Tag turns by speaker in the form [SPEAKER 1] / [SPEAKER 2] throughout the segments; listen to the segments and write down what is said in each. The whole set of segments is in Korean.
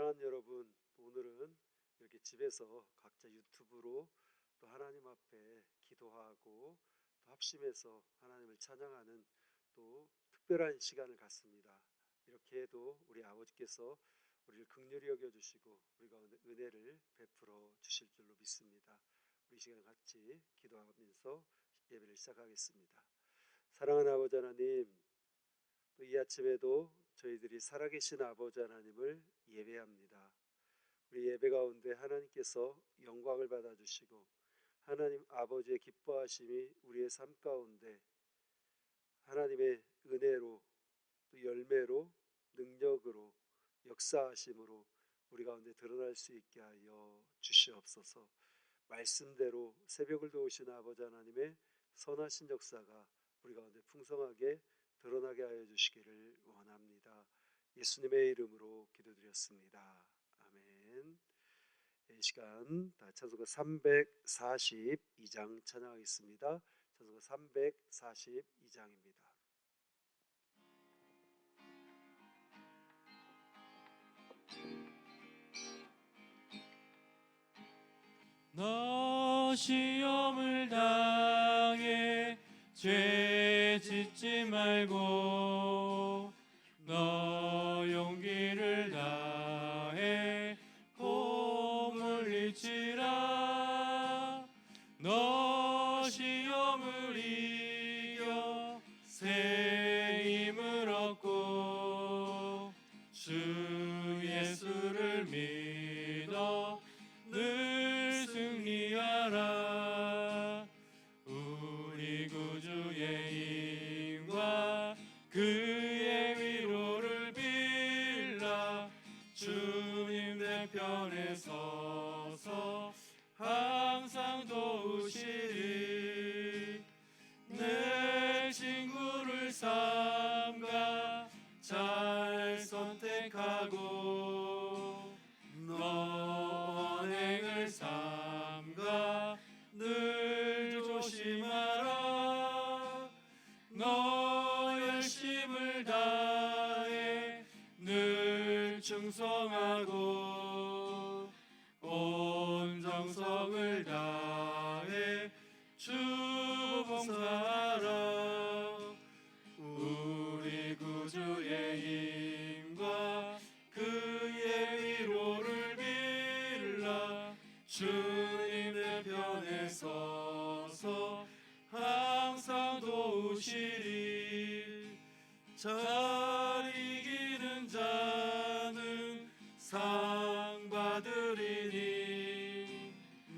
[SPEAKER 1] 사랑하는 여러분, 오늘은 이렇게 집에서 각자 유튜브로 또 하나님 앞에 기도하고 또 합심해서 하나님을 찬양하는 또 특별한 시간을 갖습니다. 이렇게 해도 우리 아버지께서 우리를 긍휼히 여겨주시고 우리 가운데 은혜를 베풀어 주실 줄로 믿습니다. 우리 시간 같이 기도하면서 예배를 시작하겠습니다. 사랑하는 아버지 하나님, 또 이 아침에도 저희들이 살아계신 아버지 하나님을 예배합니다. 우리 예배 가운데 하나님께서 영광을 받아주시고 하나님 아버지의 기뻐하심이 우리의 삶 가운데 하나님의 은혜로 또 열매로 능력으로 역사하심으로 우리 가운데 드러날 수 있게 하여 주시옵소서. 말씀대로 새벽을 도우신 아버지 하나님의 선하신 역사가 우리 가운데 풍성하게 드러나게 하여 주시기를 원합니다. 예수님의 이름으로 기도드렸습니다. 아멘. 이 시간 다 찬송가 342장 찬양하겠습니다. 찬송가 342장입니다.
[SPEAKER 2] 너 시험을 당해 죄 짓지 말고 너 용기를 다해 폼을 일치라. 너 시험을 이겨 새 힘을 얻고 주 예수를 믿어 늘 승리하라. 우리 구주의 힘과 그의 위로를 빌라. 주님 내 편에 서서 항상 도우시리. 내 친구를 삼가 잘 선택하고 너 언행을 삼가 늘 조심하라. 너 열심을 다해 늘 충성하고 온 정성을 다해 주 봉사하라. 우리 구주의 힘과 그의 위로를 빌라. 주님 내 편에 서서 항상 도우시리. 잘 이기는 자는 상 받으리니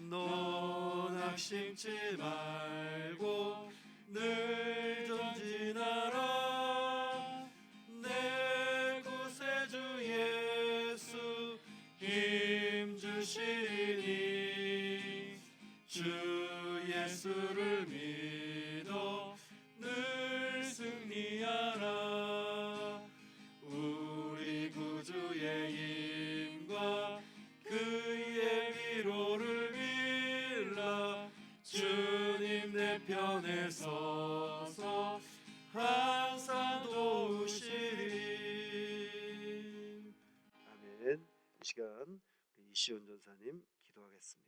[SPEAKER 2] 너 낙심치 말고 늘 전진하라. 내 구세주 예수 힘 주시니 주 예수를 믿어 늘 승리하라. 우리 구주의 힘과 그의 위로를 빌라. 주님 내 편에 서서 항상 도우시리.
[SPEAKER 1] 아멘. 이 시간 이시온 전사님 기도하겠습니다.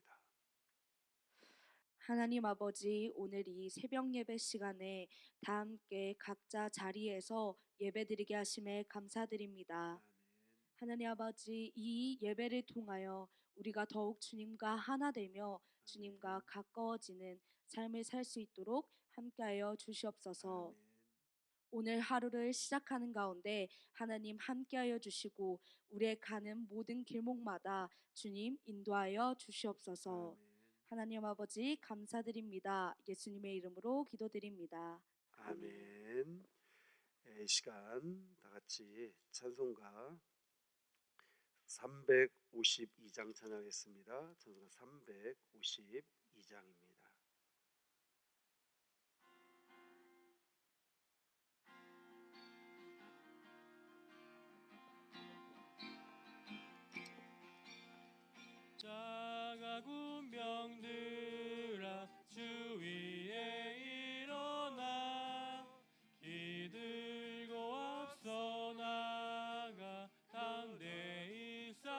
[SPEAKER 3] 하나님 아버지, 오늘 이 새벽 예배 시간에 다 함께 각자 자리에서 예배드리게 하심에 감사드립니다.
[SPEAKER 1] 아멘.
[SPEAKER 3] 하나님 아버지, 이 예배를 통하여 우리가 더욱 주님과 하나 되며 주님과 가까워지는 삶을 살 수 있도록 함께하여 주시옵소서.
[SPEAKER 1] 아멘.
[SPEAKER 3] 오늘 하루를 시작하는 가운데 하나님 함께하여 주시고 우리의 가는 모든 길목마다 주님 인도하여 주시옵소서.
[SPEAKER 1] 아멘.
[SPEAKER 3] 하나님 아버지 감사드립니다. 예수님의 이름으로 기도드립니다. 아멘.
[SPEAKER 1] 아멘. 이 시간 다 같이 찬송가 352장 찬양하겠습니다. 찬송가 352장입니다.
[SPEAKER 2] 작아군 병들아 주 위에 일어나 기들고 앞서 나가 담대히 싸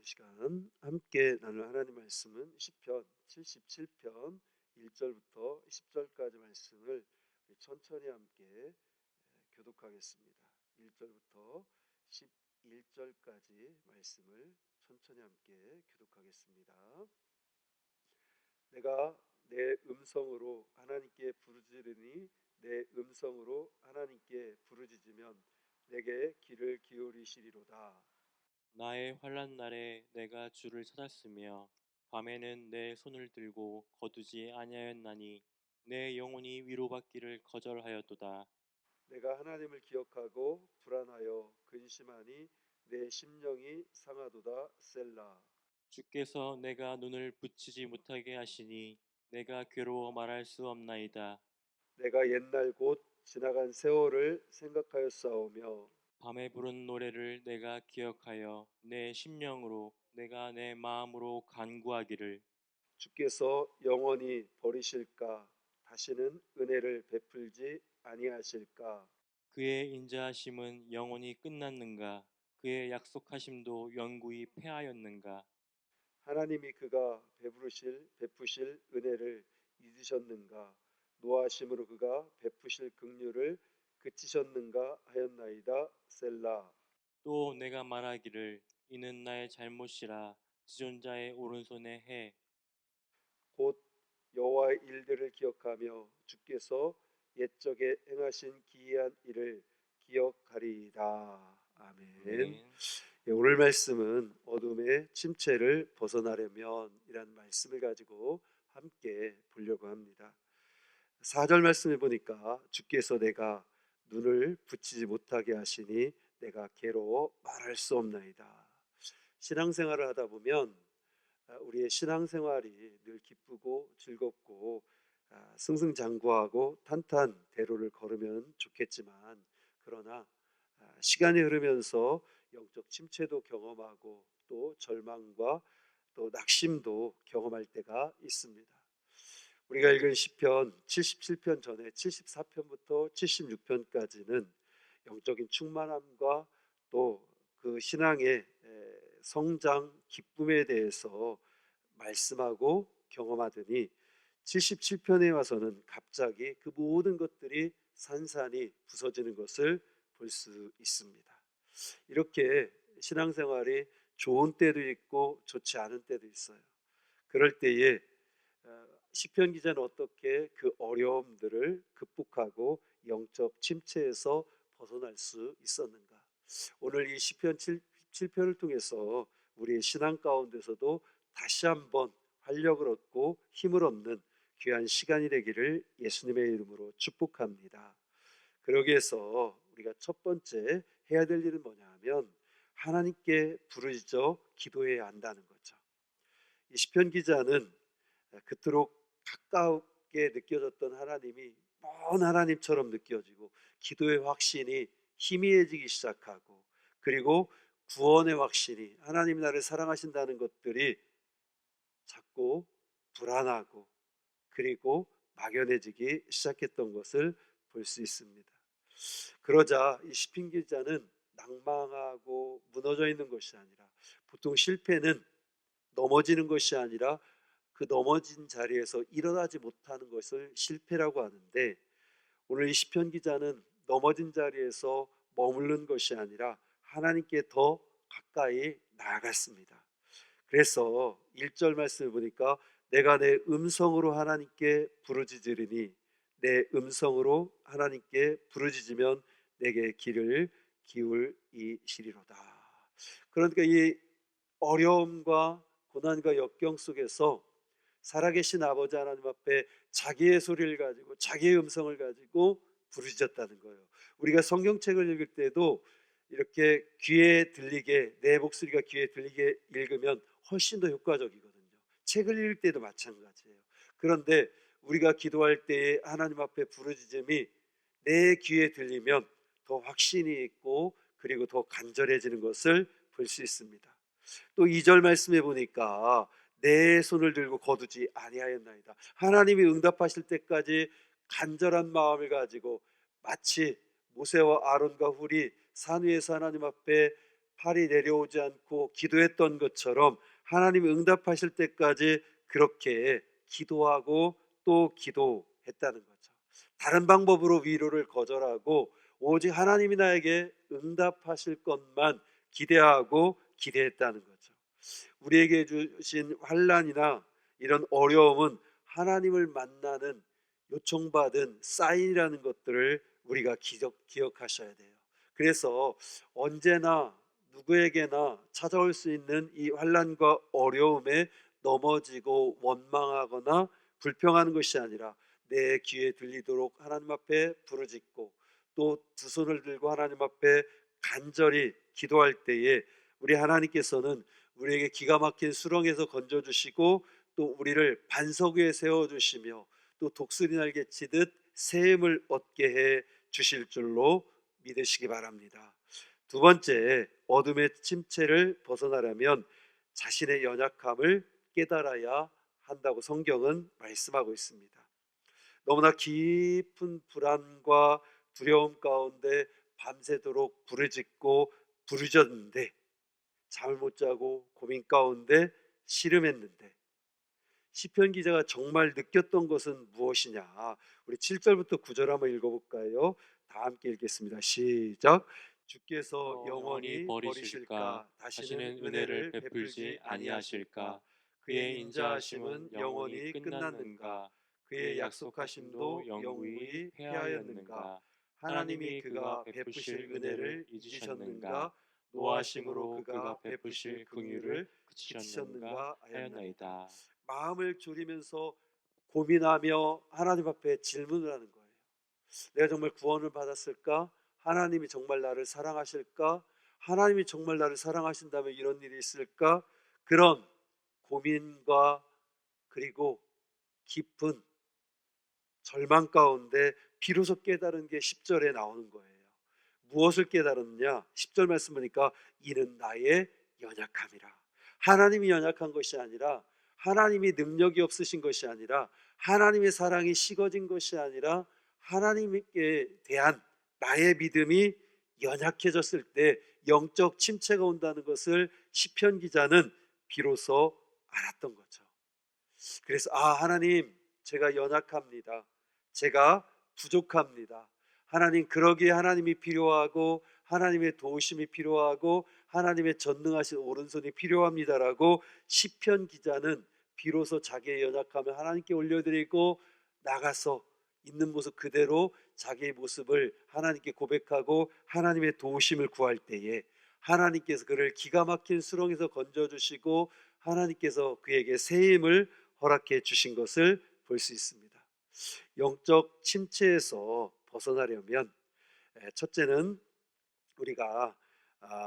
[SPEAKER 1] 이 시간 함께 나눌 하나님 말씀은 시편 77편 1절부터 10절까지 말씀을 천천히 함께 교독하겠습니다. 1절부터 11절까지 말씀을 천천히 함께 교독하겠습니다. 내가 내 음성으로 하나님께 부르짖으니 내 음성으로 하나님께 부르짖으면 내게 귀를 기울이시리로다.
[SPEAKER 2] 나의 환난 날에 내가 주를 찾았으며 밤에는 내 손을 들고 거두지 아니하였나니 내 영혼이 위로받기를 거절하였도다.
[SPEAKER 1] 내가 하나님을 기억하고 불안하여 근심하니 내 심령이 상하도다. 셀라.
[SPEAKER 2] 주께서 내가 눈을 붙이지 못하게 하시니 내가 괴로워 말할 수 없나이다.
[SPEAKER 1] 내가 옛날 곧 지나간 세월을 생각하였사오며
[SPEAKER 2] 밤에 부른 노래를 내가 기억하여 내 심령으로 내가 내 마음으로 간구하기를
[SPEAKER 1] 주께서 영원히 버리실까 다시는 은혜를 베풀지 아니하실까.
[SPEAKER 2] 그의 인자하심은 영원히 끝났는가 그의 약속하심도 영구히 패하였는가.
[SPEAKER 1] 하나님이 그가 베푸실 은혜를 잊으셨는가. 노하심으로 그가 베푸실 긍휼을 그치셨는가 하였나이다. 셀라.
[SPEAKER 2] 또 내가 말하기를 이는 나의 잘못이라 지존자의 오른손에 해.
[SPEAKER 1] 곧 여호와의 일들을 기억하며 주께서 옛적에 행하신 기이한 일을 기억하리이다. 아멘.
[SPEAKER 2] 아멘.
[SPEAKER 1] 오늘 말씀은 어둠의 침체를 벗어나려면 이란 말씀을 가지고 함께 보려고 합니다. 4절 말씀을 보니까 주께서 내가 눈을 붙이지 못하게 하시니 내가 괴로워 말할 수 없나이다. 신앙생활을 하다 보면 우리의 신앙생활이 늘 기쁘고 즐겁고 승승장구하고 탄탄대로를 걸으면 좋겠지만 그러나 시간이 흐르면서 영적 침체도 경험하고 또 절망과 또 낙심도 경험할 때가 있습니다. 우리가 읽은 시편 77편 전에 74편부터 76편까지는 영적인 충만함과 또 그 신앙의 성장 기쁨에 대해서 말씀하고 경험하더니 77편에 와서는 갑자기 그 모든 것들이 산산이 부서지는 것을 볼 수 있습니다. 이렇게 신앙생활이 좋은 때도 있고 좋지 않은 때도 있어요. 그럴 때에 시편 기자는 어떻게 그 어려움들을 극복하고 영적 침체에서 벗어날 수 있었는가? 오늘 이 시편 7편을 통해서 우리의 신앙 가운데서도 다시 한번 활력을 얻고 힘을 얻는 귀한 시간이 되기를 예수님의 이름으로 축복합니다. 그러기 위해서 우리가 첫 번째 해야 될 일은 뭐냐 하면 하나님께 부르짖어 기도해야 한다는 거죠. 이 시편 기자는 그토록 가깝게 느껴졌던 하나님이 먼 하나님처럼 느껴지고 기도의 확신이 희미해지기 시작하고 그리고 구원의 확신이 하나님이 나를 사랑하신다는 것들이 자꾸 불안하고 그리고 막연해지기 시작했던 것을 볼 수 있습니다. 그러자 이 시편 기자는 낭망하고 무너져 있는 것이 아니라 보통 실패는 넘어지는 것이 아니라 그 넘어진 자리에서 일어나지 못하는 것을 실패라고 하는데 오늘 이 시편 기자는 넘어진 자리에서 머무른 것이 아니라 하나님께 더 가까이 나아갔습니다. 그래서 1절 말씀을 보니까 내가 내 음성으로 하나님께 부르짖으리니 내 음성으로 하나님께 부르짖으면 내게 귀를 기울이시리로다. 그러니까 이 어려움과 고난과 역경 속에서 살아계신 아버지 하나님 앞에 자기의 소리를 가지고 자기의 음성을 가지고 부르짖었다는 거예요. 우리가 성경책을 읽을 때도 이렇게 귀에 들리게 내 목소리가 귀에 들리게 읽으면 훨씬 더 효과적이거든요. 책을 읽을 때도 마찬가지예요. 그런데 우리가 기도할 때에 하나님 앞에 부르짖음이 내 귀에 들리면 더 확신이 있고 그리고 더 간절해지는 것을 볼 수 있습니다. 또 2절 말씀해 보니까 내 손을 들고 거두지 아니하였나이다. 하나님이 응답하실 때까지 간절한 마음을 가지고 마치 모세와 아론과 훌이 산 위에서 하나님 앞에 팔이 내려오지 않고 기도했던 것처럼 하나님이 응답하실 때까지 그렇게 기도하고 또 기도했다는 거죠. 다른 방법으로 위로를 거절하고 오직 하나님이 나에게 응답하실 것만 기대하고 기대했다는 거죠. 우리에게 주신 환난이나 이런 어려움은 하나님을 만나는 요청받은 사인이라는 것들을 우리가 기억하셔야 돼요. 그래서 언제나 누구에게나 찾아올 수 있는 이 환난과 어려움에 넘어지고 원망하거나 불평하는 것이 아니라 내 귀에 들리도록 하나님 앞에 부르짖고 또 두 손을 들고 하나님 앞에 간절히 기도할 때에 우리 하나님께서는 우리에게 기가 막힌 수렁에서 건져주시고 또 우리를 반석 위에 세워주시며 또 독수리 날개 치듯 새 힘을 얻게 해 주실 줄로 믿으시기 바랍니다. 두 번째, 어둠의 침체를 벗어나려면 자신의 연약함을 깨달아야 한다고 성경은 말씀하고 있습니다. 너무나 깊은 불안과 두려움 가운데 밤새도록 부르짖고 부르짖는데 잠을 못 자고 고민 가운데 씨름했는데 시편 기자가 정말 느꼈던 것은 무엇이냐? 우리 7절부터 9절 한번 읽어볼까요? 다 함께 읽겠습니다. 시작. 주께서 영원히 버리실까? 다시는 은혜를 베풀지 아니하실까? 그의 인자하심은 영원히 끝났는가? 그의 약속하심도 영원히 폐하였는가? 하나님이 그가 베푸실 은혜를 잊으셨는가? 노하심으로 그가 베푸실 긍휼을 그치셨는가 하였나이다. 마음을 졸이면서 고민하며 하나님 앞에 질문을 하는 거예요. 내가 정말 구원을 받았을까? 하나님이 정말 나를 사랑하실까? 하나님이 정말 나를 사랑하신다면 이런 일이 있을까? 그런 고민과 그리고 깊은 절망 가운데 비로소 깨달은 게 10절에 나오는 거예요. 무엇을 깨달았느냐? 10절 말씀 보니까 이는 나의 연약함이라. 하나님이 연약한 것이 아니라 하나님이 능력이 없으신 것이 아니라 하나님의 사랑이 식어진 것이 아니라 하나님께 대한 나의 믿음이 연약해졌을 때 영적 침체가 온다는 것을 시편 기자는 비로소 알았던 거죠. 그래서 하나님, 제가 연약합니다. 제가 부족합니다. 하나님, 그러기에 하나님이 필요하고 하나님의 도우심이 필요하고 하나님의 전능하신 오른손이 필요합니다라고 시편 기자는 비로소 자기의 연약함을 하나님께 올려드리고 나가서 있는 모습 그대로 자기의 모습을 하나님께 고백하고 하나님의 도우심을 구할 때에 하나님께서 그를 기가 막힌 수렁에서 건져주시고 하나님께서 그에게 새 힘을 허락해 주신 것을 볼 수 있습니다. 영적 침체에서 벗어나려면 첫째는 우리가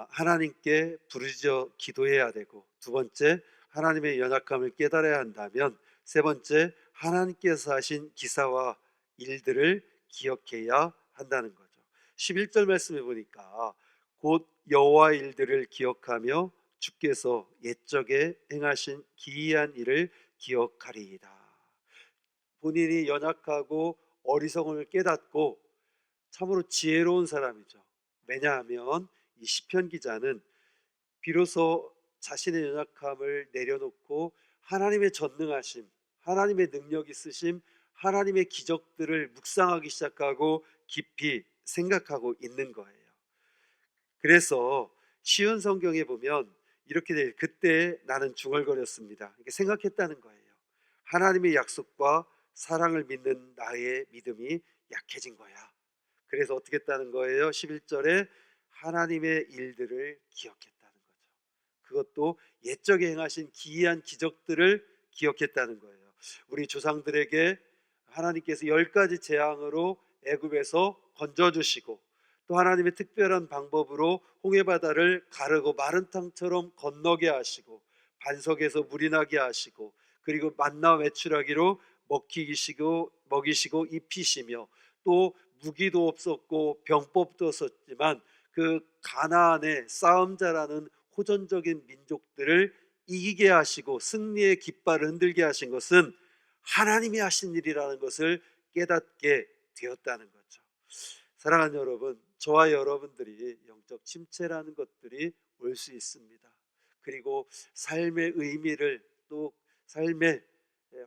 [SPEAKER 1] 하나님께 부르짖어 기도해야 되고, 두 번째 하나님의 연약함을 깨달아야 한다면, 세 번째 하나님께서 하신 기사와 일들을 기억해야 한다는 거죠. 11절 말씀에 보니까 곧 여호와 일들을 기억하며 주께서 옛적에 행하신 기이한 일을 기억하리이다. 본인이 연약하고 어리석음을 깨닫고 참으로 지혜로운 사람이죠. 왜냐하면 이 시편 기자는 비로소 자신의 연약함을 내려놓고 하나님의 전능하심, 하나님의 능력 있으심, 하나님의 기적들을 묵상하기 시작하고 깊이 생각하고 있는 거예요. 그래서 쉬운 성경에 보면 이렇게 돼, 그때 나는 중얼거렸습니다. 이렇게 생각했다는 거예요. 하나님의 약속과 사랑을 믿는 나의 믿음이 약해진 거야. 그래서 어떻게 했다는 거예요? 11절에 하나님의 일들을 기억했다는 거죠. 그것도 옛적에 행하신 기이한 기적들을 기억했다는 거예요. 우리 조상들에게 하나님께서 10가지 재앙으로 애굽에서 건져주시고 또 하나님의 특별한 방법으로 홍해바다를 가르고 마른 땅처럼 건너게 하시고 반석에서 물이 나게 하시고 그리고 만나 외출하기로 먹이시고 입히시며 또 무기도 없었고 병법도 없었지만 그 가나안의 싸움자라는 호전적인 민족들을 이기게 하시고 승리의 깃발을 흔들게 하신 것은 하나님이 하신 일이라는 것을 깨닫게 되었다는 거죠. 사랑하는 여러분, 저와 여러분들이 영적 침체라는 것들이 올 볼 수 있습니다. 그리고 삶의 의미를 또 삶의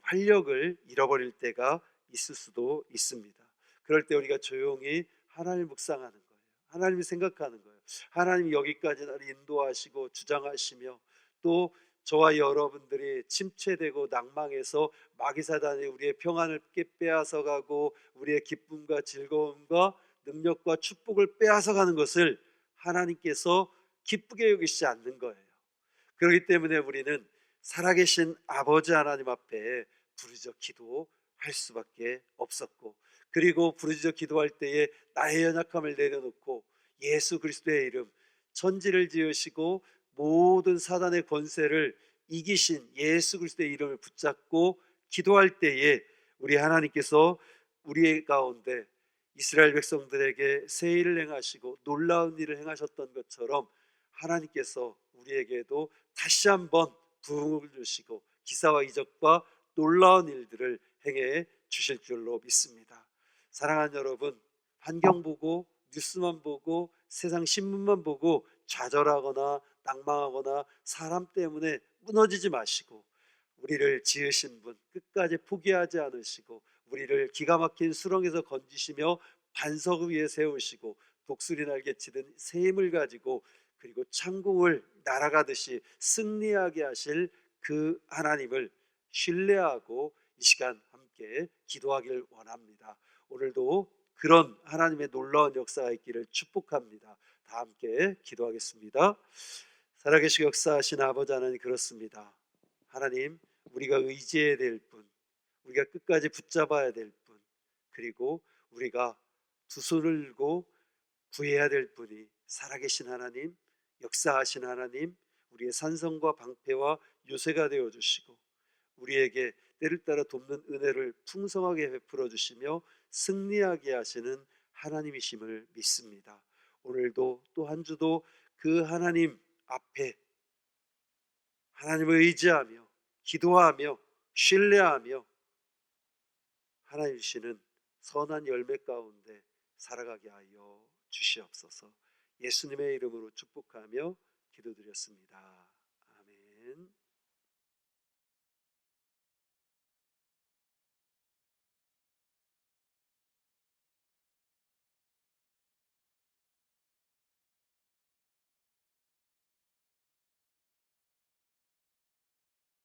[SPEAKER 1] 활력을 잃어버릴 때가 있을 수도 있습니다. 그럴 때 우리가 조용히 하나님을 묵상하는 거예요. 하나님을 생각하는 거예요. 하나님이 여기까지 나를 인도하시고 주장하시며 또 저와 여러분들이 침체되고 낭망해서 마귀사단이 우리의 평안을 빼앗아가고 우리의 기쁨과 즐거움과 능력과 축복을 빼앗아가는 것을 하나님께서 기쁘게 여기시지 않는 거예요. 그렇기 때문에 우리는 살아계신 아버지 하나님 앞에 부르짖어 기도할 수밖에 없었고, 그리고 부르짖어 기도할 때에 나의 연약함을 내려놓고 예수 그리스도의 이름, 천지를 지으시고 모든 사단의 권세를 이기신 예수 그리스도의 이름을 붙잡고 기도할 때에 우리 하나님께서 우리 가운데 이스라엘 백성들에게 새 일을 행하시고 놀라운 일을 행하셨던 것처럼 하나님께서 우리에게도 다시 한번 부흥을 주시고 기사와 이적과 놀라운 일들을 행해 주실 줄로 믿습니다. 사랑하는 여러분, 환경 보고 뉴스만 보고 세상 신문만 보고 좌절하거나 낭망하거나 사람 때문에 무너지지 마시고, 우리를 지으신 분 끝까지 포기하지 않으시고 우리를 기가 막힌 수렁에서 건지시며 반석 위에 세우시고 독수리 날개 치든 새 힘을 가지고 그리고 창공을 날아가듯이 승리하게 하실 그 하나님을 신뢰하고 이 시간 함께 기도하기를 원합니다. 오늘도 그런 하나님의 놀라운 역사가 있기를 축복합니다. 다 함께 기도하겠습니다. 살아계시고 역사하신 아버지 하나님, 그렇습니다. 하나님, 우리가 의지해야 될 분, 우리가 끝까지 붙잡아야 될 분, 그리고 우리가 두 손을 들고 구해야 될 분이 살아계신 하나님, 역사하신 하나님, 우리의 산성과 방패와 요새가 되어주시고 우리에게 때를 따라 돕는 은혜를 풍성하게 베풀어 주시며 승리하게 하시는 하나님이심을 믿습니다. 오늘도 또 한 주도 그 하나님 앞에 하나님을 의지하며 기도하며 신뢰하며 하나님 주시는 선한 열매 가운데 살아가게 하여 주시옵소서. 예수님의 이름으로 축복하며 기도드렸습니다.